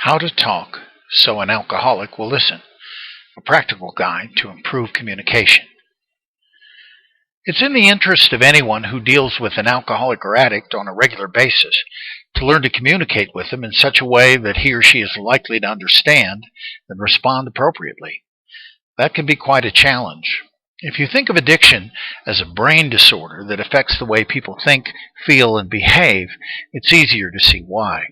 How to Talk So an Alcoholic Will Listen, a practical guide to improve communication. It's in the interest of anyone who deals with an alcoholic or addict on a regular basis to learn to communicate with them in such a way that he or she is likely to understand and respond appropriately. That can be quite a challenge. If you think of addiction as a brain disorder that affects the way people think, feel, and behave, it's easier to see why.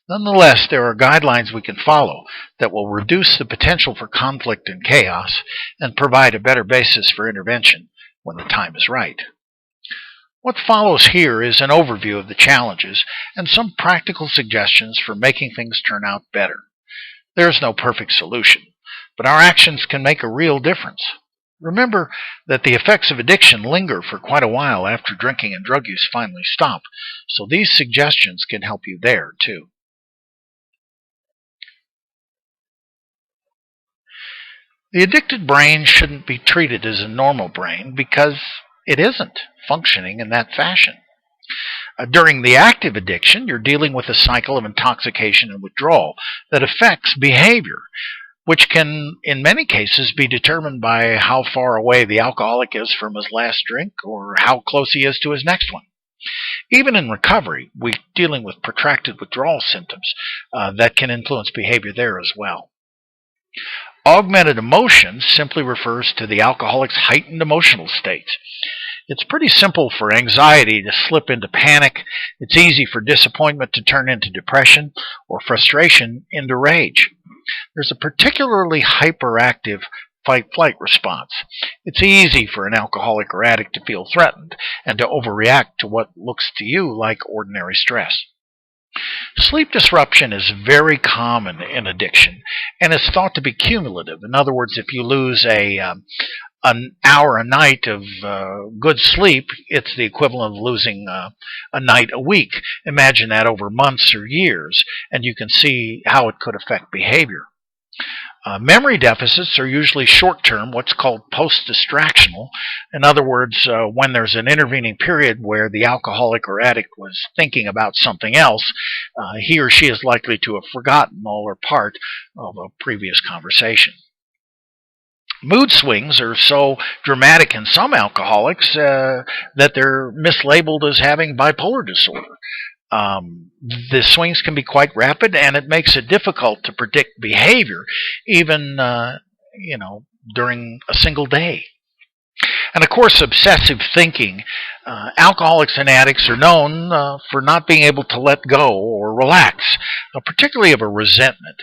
Nonetheless, there are guidelines we can follow that will reduce the potential for conflict and chaos and provide a better basis for intervention when the time is right. What follows here is an overview of the challenges and some practical suggestions for making things turn out better. There is no perfect solution, but our actions can make a real difference. Remember that the effects of addiction linger for quite a while after drinking and drug use finally stop, so these suggestions can help you there too. The addicted brain shouldn't be treated as a normal brain because it isn't functioning in that fashion. During the active addiction, you're dealing with a cycle of intoxication and withdrawal that affects behavior, which can, in many cases, be determined by how far away the alcoholic is from his last drink or how close he is to his next one. Even in recovery, we're dealing with protracted withdrawal symptoms that can influence behavior there as well. Augmented emotion simply refers to the alcoholic's heightened emotional states. It's pretty simple for anxiety to slip into panic. It's easy for disappointment to turn into depression or frustration into rage. There's a particularly hyperactive fight-flight response. It's easy for an alcoholic or addict to feel threatened and to overreact to what looks to you like ordinary stress. Sleep disruption is very common in addiction and is thought to be cumulative. In other words, if you lose an hour a night of good sleep, it's the equivalent of losing a night a week. Imagine that over months or years, and you can see how it could affect behavior. Memory deficits are usually short-term, what's called post-distractional. In other words, when there's an intervening period where the alcoholic or addict was thinking about something else, he or she is likely to have forgotten all or part of a previous conversation. Mood swings are so dramatic in some alcoholics that they're mislabeled as having bipolar disorder. The swings can be quite rapid, and it makes it difficult to predict behavior, even during a single day. And of course, obsessive thinking. Alcoholics and addicts are known for not being able to let go or relax, particularly of a resentment.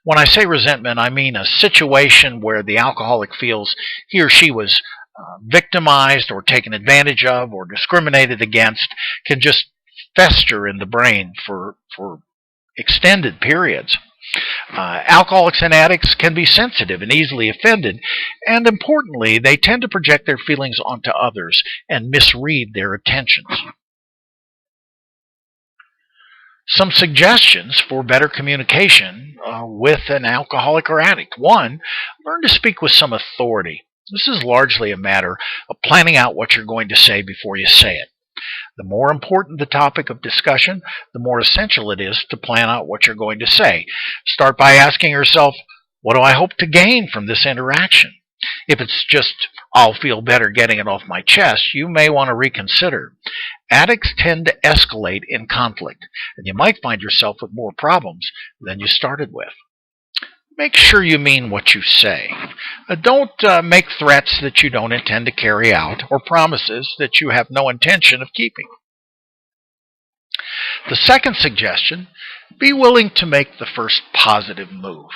When I say resentment, I mean a situation where the alcoholic feels he or she was victimized or taken advantage of or discriminated against, can just fester in the brain for extended periods. Alcoholics and addicts can be sensitive and easily offended, and importantly, they tend to project their feelings onto others and misread their intentions. Some suggestions for better communication with an alcoholic or addict. 1, learn to speak with some authority. This is largely a matter of planning out what you're going to say before you say it. The more important the topic of discussion, the more essential it is to plan out what you're going to say. Start by asking yourself, what do I hope to gain from this interaction? If it's just, I'll feel better getting it off my chest, you may want to reconsider. Addicts tend to escalate in conflict, and you might find yourself with more problems than you started with. Make sure you mean what you say. Don't make threats that you don't intend to carry out or promises that you have no intention of keeping. The second suggestion, be willing to make the first positive move.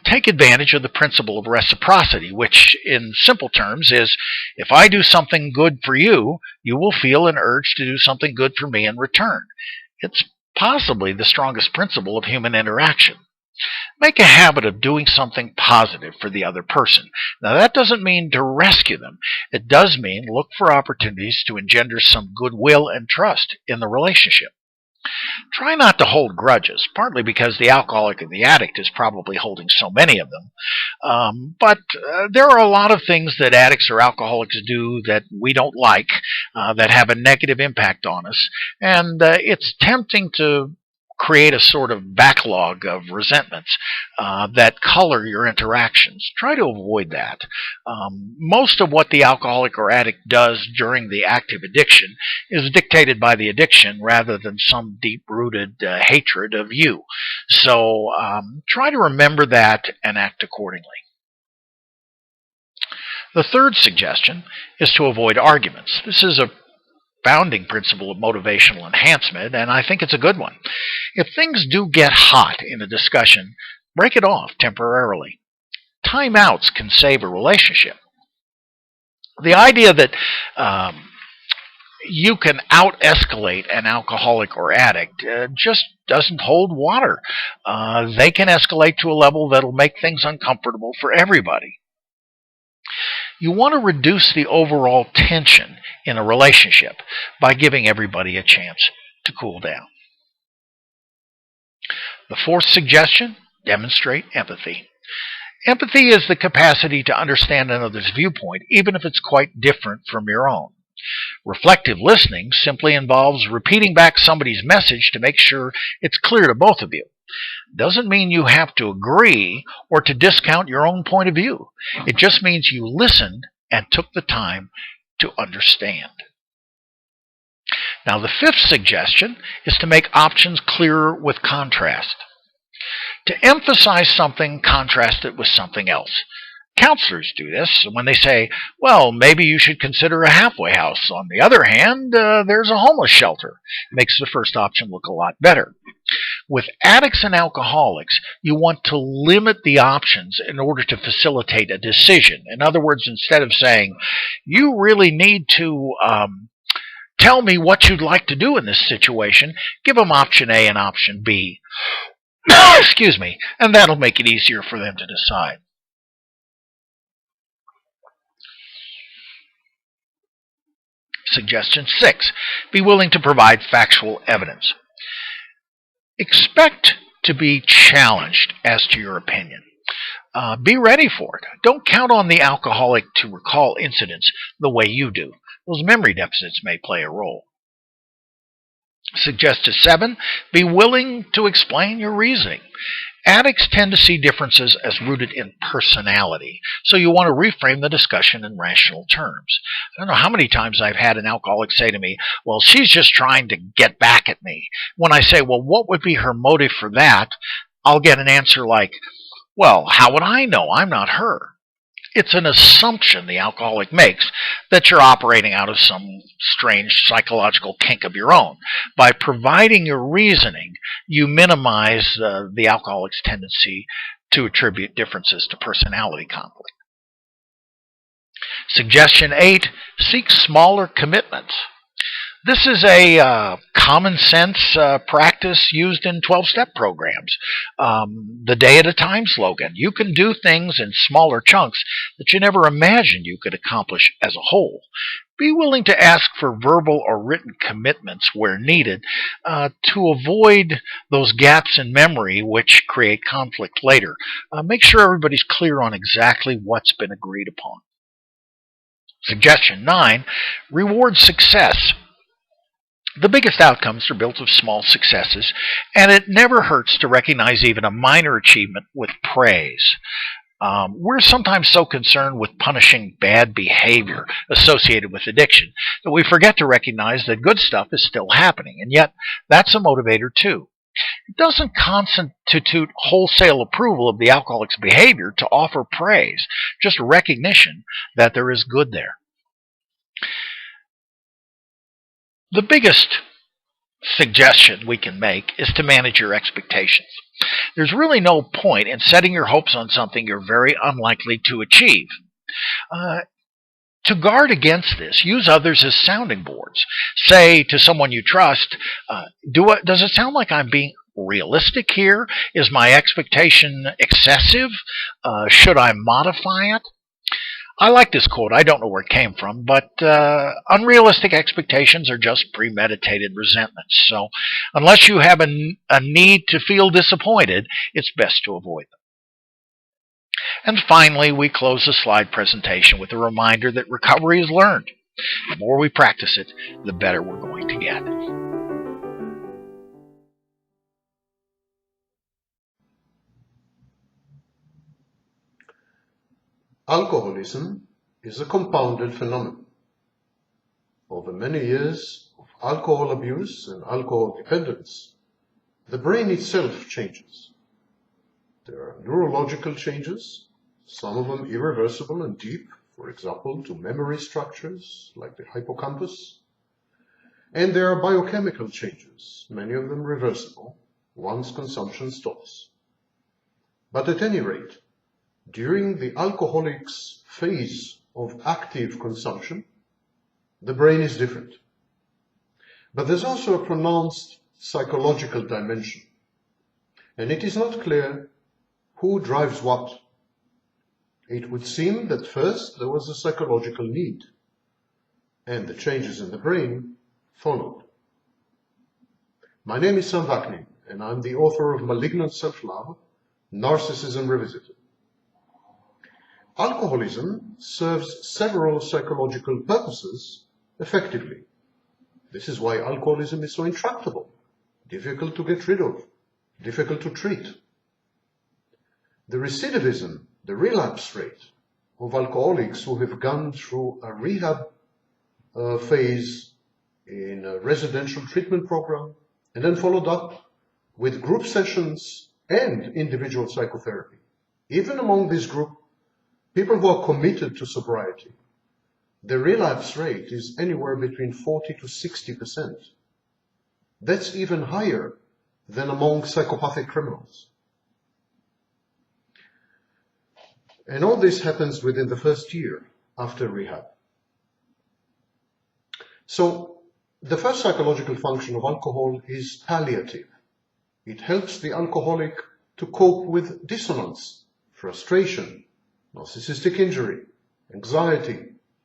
Take advantage of the principle of reciprocity, which in simple terms is, if I do something good for you, you will feel an urge to do something good for me in return. It's possibly the strongest principle of human interaction. Make a habit of doing something positive for the other person. Now, that doesn't mean to rescue them. It does mean look for opportunities to engender some goodwill and trust in the relationship. Try not to hold grudges, partly because the alcoholic and the addict is probably holding so many of them. But there are a lot of things that addicts or alcoholics do that we don't like, that have a negative impact on us. And it's tempting to create a sort of backlog of resentments that color your interactions. Try to avoid that. Most of what the alcoholic or addict does during the active addiction is dictated by the addiction rather than some deep-rooted hatred of you. So try to remember that and act accordingly. The third suggestion is to avoid arguments. This is a founding principle of motivational enhancement, and I think it's a good one. If things do get hot in a discussion, break it off temporarily. Timeouts can save a relationship. The idea that you can out-escalate an alcoholic or addict just doesn't hold water. They can escalate to a level that'll make things uncomfortable for everybody. You want to reduce the overall tension in a relationship by giving everybody a chance to cool down. The fourth suggestion, demonstrate empathy. Empathy is the capacity to understand another's viewpoint, even if it's quite different from your own. Reflective listening simply involves repeating back somebody's message to make sure it's clear to both of you. Doesn't mean you have to agree or to discount your own point of view. It just means you listened and took the time to understand. Now, the fifth suggestion is to make options clearer with contrast. To emphasize something, contrast it with something else. Counselors do this when they say, well, maybe you should consider a halfway house. On the other hand, there's a homeless shelter. It makes the first option look a lot better. With addicts and alcoholics, you want to limit the options in order to facilitate a decision. In other words, instead of saying, you really need to tell me what you'd like to do in this situation, give them option A and option B. Excuse me, and that'll make it easier for them to decide. Suggestion 6, be willing to provide factual evidence. Expect to be challenged as to your opinion. Be ready for it. Don't count on the alcoholic to recall incidents the way you do. Those memory deficits may play a role. Suggestion 7, be willing to explain your reasoning. Addicts tend to see differences as rooted in personality, so you want to reframe the discussion in rational terms. I don't know how many times I've had an alcoholic say to me, well, she's just trying to get back at me. When I say, well, what would be her motive for that? I'll get an answer like, well, how would I know? I'm not her. It's an assumption the alcoholic makes that you're operating out of some strange psychological kink of your own. By providing your reasoning, you minimize the alcoholic's tendency to attribute differences to personality conflict. Suggestion 8, seek smaller commitments. This is a common sense practice used in 12-step programs. The day at a time slogan. You can do things in smaller chunks that you never imagined you could accomplish as a whole. Be willing to ask for verbal or written commitments where needed to avoid those gaps in memory which create conflict later. Make sure everybody's clear on exactly what's been agreed upon. Suggestion 9, reward success. The biggest outcomes are built of small successes, and it never hurts to recognize even a minor achievement with praise. We're sometimes so concerned with punishing bad behavior associated with addiction that we forget to recognize that good stuff is still happening, and yet that's a motivator too. It doesn't constitute wholesale approval of the alcoholic's behavior to offer praise, just recognition that there is good there. The biggest suggestion we can make is to manage your expectations. There's really no point in setting your hopes on something you're very unlikely to achieve. To guard against this, use others as sounding boards. Say to someone you trust, does it sound like I'm being realistic here? Is my expectation excessive? Should I modify it? I like this quote. I don't know where it came from, but unrealistic expectations are just premeditated resentments. So unless you have a need to feel disappointed, it's best to avoid them. And finally, we close the slide presentation with a reminder that recovery is learned. The more we practice it, the better we're going to get. Alcoholism is a compounded phenomenon. Over many years of alcohol abuse and alcohol dependence, the brain itself changes. There are neurological changes, some of them irreversible and deep, for example, to memory structures like the hippocampus. And there are biochemical changes, many of them reversible, once consumption stops. But at any rate, during the alcoholic's phase of active consumption, the brain is different. But there's also a pronounced psychological dimension, and it is not clear who drives what. It would seem that first there was a psychological need, and the changes in the brain followed. My name is Sam Vaknin, and I'm the author of Malignant Self-Love, Narcissism Revisited. Alcoholism serves several psychological purposes effectively. This is why alcoholism is so intractable, difficult to get rid of, difficult to treat. The recidivism, the relapse rate of alcoholics who have gone through a rehab phase in a residential treatment program and then followed up with group sessions and individual psychotherapy. Even among this group, people who are committed to sobriety, the relapse rate is anywhere between 40 to 60%. That's even higher than among psychopathic criminals. And all this happens within the first year after rehab. So, the first psychological function of alcohol is palliative. It helps the alcoholic to cope with dissonance, frustration, narcissistic injury, anxiety,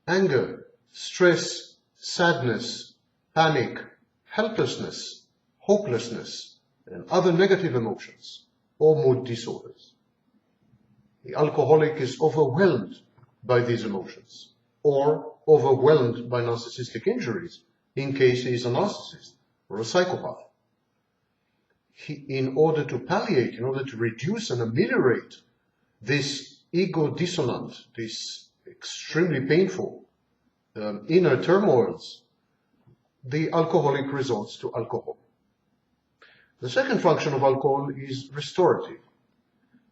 anger, stress, sadness, panic, helplessness, hopelessness, and other negative emotions or mood disorders. The alcoholic is overwhelmed by these emotions or overwhelmed by narcissistic injuries in case he is a narcissist or a psychopath. In order to palliate, in order to reduce and ameliorate this ego dissonant, this extremely painful inner turmoils, the alcoholic resorts to alcohol. The second function of alcohol is restorative.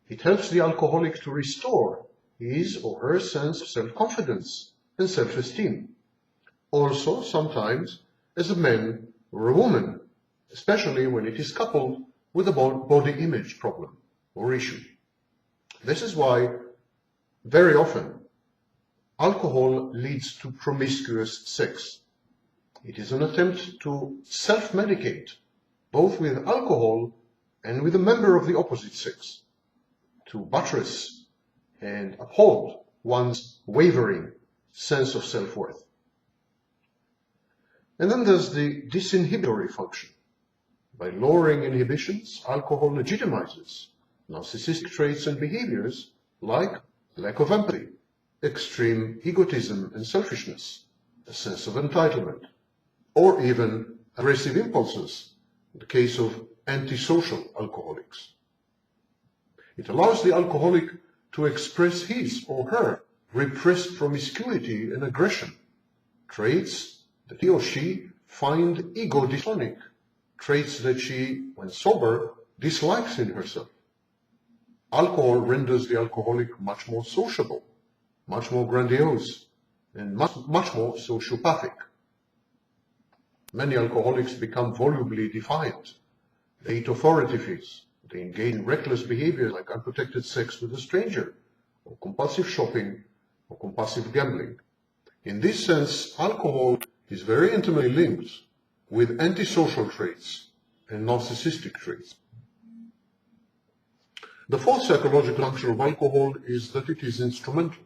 It helps the alcoholic to restore his or her sense of self-confidence and self-esteem. Also, sometimes, as a man or a woman, especially when it is coupled with a body image problem or issue. This is why, very often, alcohol leads to promiscuous sex. It is an attempt to self-medicate, both with alcohol and with a member of the opposite sex, to buttress and uphold one's wavering sense of self-worth. And then there's the disinhibitory function. By lowering inhibitions, alcohol legitimizes narcissistic traits and behaviors like lack of empathy, extreme egotism and selfishness, a sense of entitlement, or even aggressive impulses, in the case of antisocial alcoholics. It allows the alcoholic to express his or her repressed promiscuity and aggression, traits that he or she find ego-dystonic, traits that she, when sober, dislikes in herself. Alcohol renders the alcoholic much more sociable, much more grandiose, and much more sociopathic. Many alcoholics become volubly defiant. They eat authority figures. They engage in reckless behavior like unprotected sex with a stranger, or compulsive shopping, or compulsive gambling. In this sense, alcohol is very intimately linked with antisocial traits and narcissistic traits. The fourth psychological function of alcohol is that it is instrumental.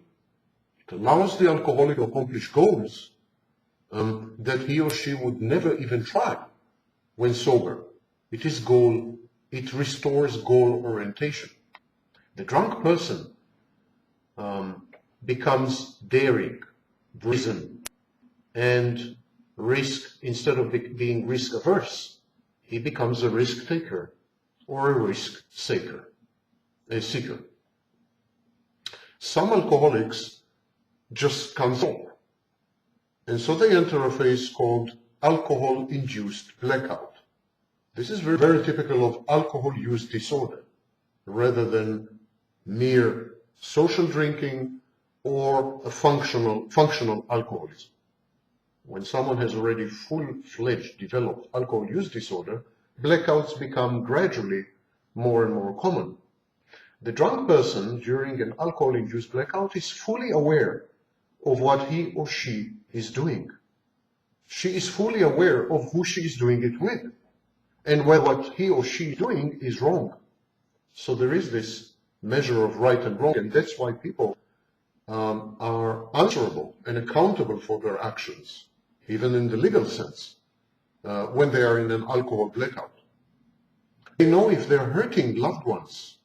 It allows the alcoholic to accomplish goals that he or she would never even try when sober. It restores goal orientation. The drunk person becomes daring, brazen, and instead of being risk averse, he becomes a risk taker or a risk seeker. Some alcoholics just can't stop. And so they enter a phase called alcohol-induced blackout. This is very, very typical of alcohol use disorder, rather than mere social drinking or a functional alcoholism. When someone has already full-fledged developed alcohol use disorder, blackouts become gradually more and more common. The drunk person during an alcohol-induced blackout is fully aware of what he or she is doing. She is fully aware of who she is doing it with, and whether what he or she is doing is wrong. So there is this measure of right and wrong, and that's why people are answerable and accountable for their actions, even in the legal sense, when they are in an alcohol blackout. They know if they're hurting loved ones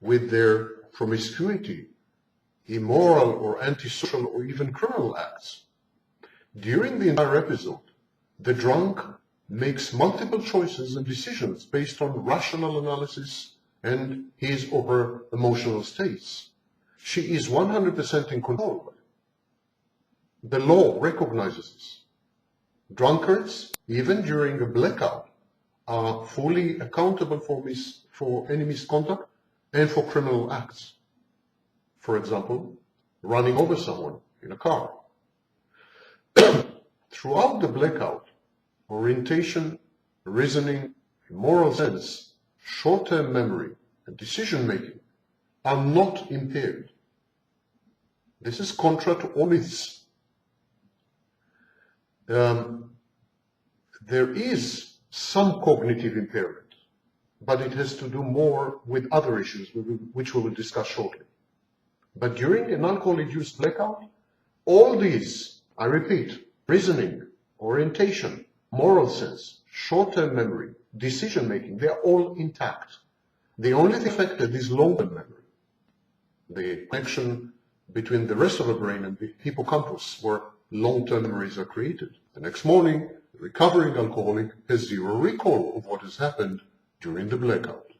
with their promiscuity, immoral or antisocial or even criminal acts. During the entire episode, the drunk makes multiple choices and decisions based on rational analysis and his or her emotional states. She is 100% in control. The law recognizes this. Drunkards, even during a blackout, are fully accountable for any misconduct and for criminal acts. For example, running over someone in a car. Throughout the blackout, orientation, reasoning, moral sense, short-term memory, and decision-making are not impaired. This is contrary to all myths. There is some cognitive impairment, but it has to do more with other issues, which we will discuss shortly. But during an alcohol-induced blackout, all these, I repeat, reasoning, orientation, moral sense, short-term memory, decision-making, they are all intact. The only thing affected is long-term memory, the connection between the rest of the brain and the hippocampus, where long-term memories are created. The next morning, the recovering alcoholic has zero recall of what has happened during the blackout.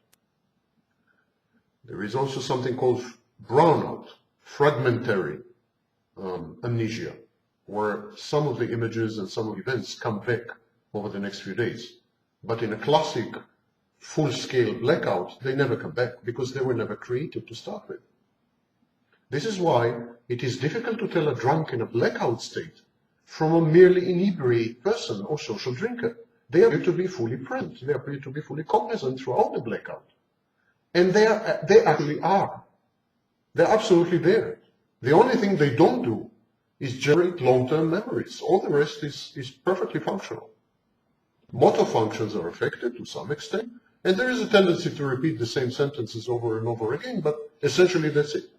There is also something called brownout, fragmentary amnesia, where some of the images and some of the events come back over the next few days. But in a classic full-scale blackout, they never come back because they were never created to start with. This is why it is difficult to tell a drunk in a blackout state from a merely inebriated person or social drinker. They appear to be fully present. They appear to be fully cognizant throughout the blackout. And they actually are. They're absolutely there. The only thing they don't do is generate long-term memories. All the rest is perfectly functional. Motor functions are affected to some extent, and there is a tendency to repeat the same sentences over and over again, but essentially that's it.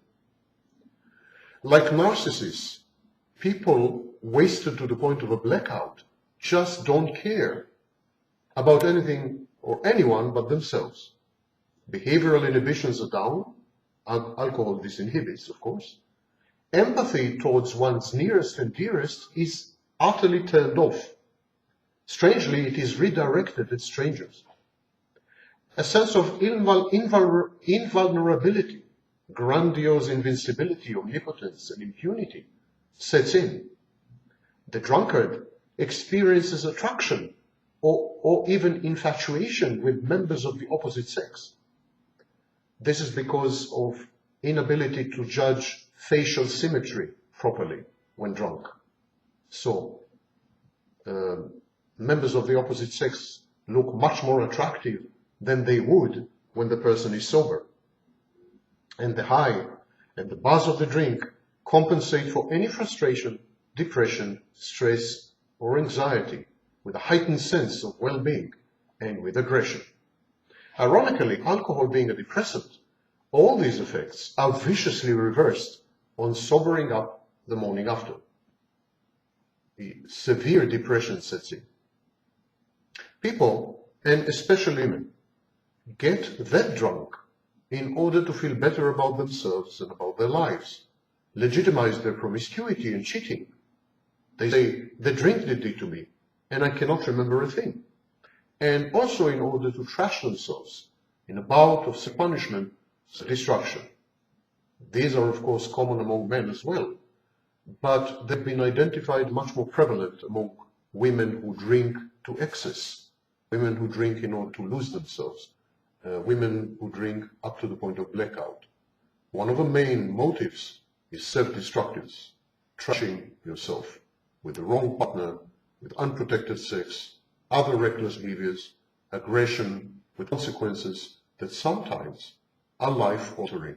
Like narcissists, people wasted to the point of a blackout just don't care about anything or anyone but themselves. Behavioral inhibitions are down. Alcohol disinhibits, of course. Empathy towards one's nearest and dearest is utterly turned off. Strangely, it is redirected at strangers. A sense of invulnerability, grandiose invincibility, omnipotence, and impunity sets in. The drunkard experiences attraction or even infatuation with members of the opposite sex. This is because of inability to judge facial symmetry properly when drunk. So, members of the opposite sex look much more attractive than they would when the person is sober. And the high and the buzz of the drink compensate for any frustration, depression, stress, or anxiety with a heightened sense of well-being and with aggression. Ironically, alcohol being a depressant, all these effects are viciously reversed on sobering up the morning after. The severe depression sets in. People, and especially women, get that drunk in order to feel better about themselves and about their lives, legitimize their promiscuity and cheating. They say, the drink did it to me, and I cannot remember a thing. And also in order to trash themselves in a bout of self-punishment, self-destruction. These are of course common among men as well, but they've been identified much more prevalent among women who drink to excess, women who drink in order to lose themselves, women who drink up to the point of blackout. One of the main motives is self-destructiveness, trashing yourself with the wrong partner, with unprotected sex, other reckless behaviors, aggression with consequences that sometimes are life-altering.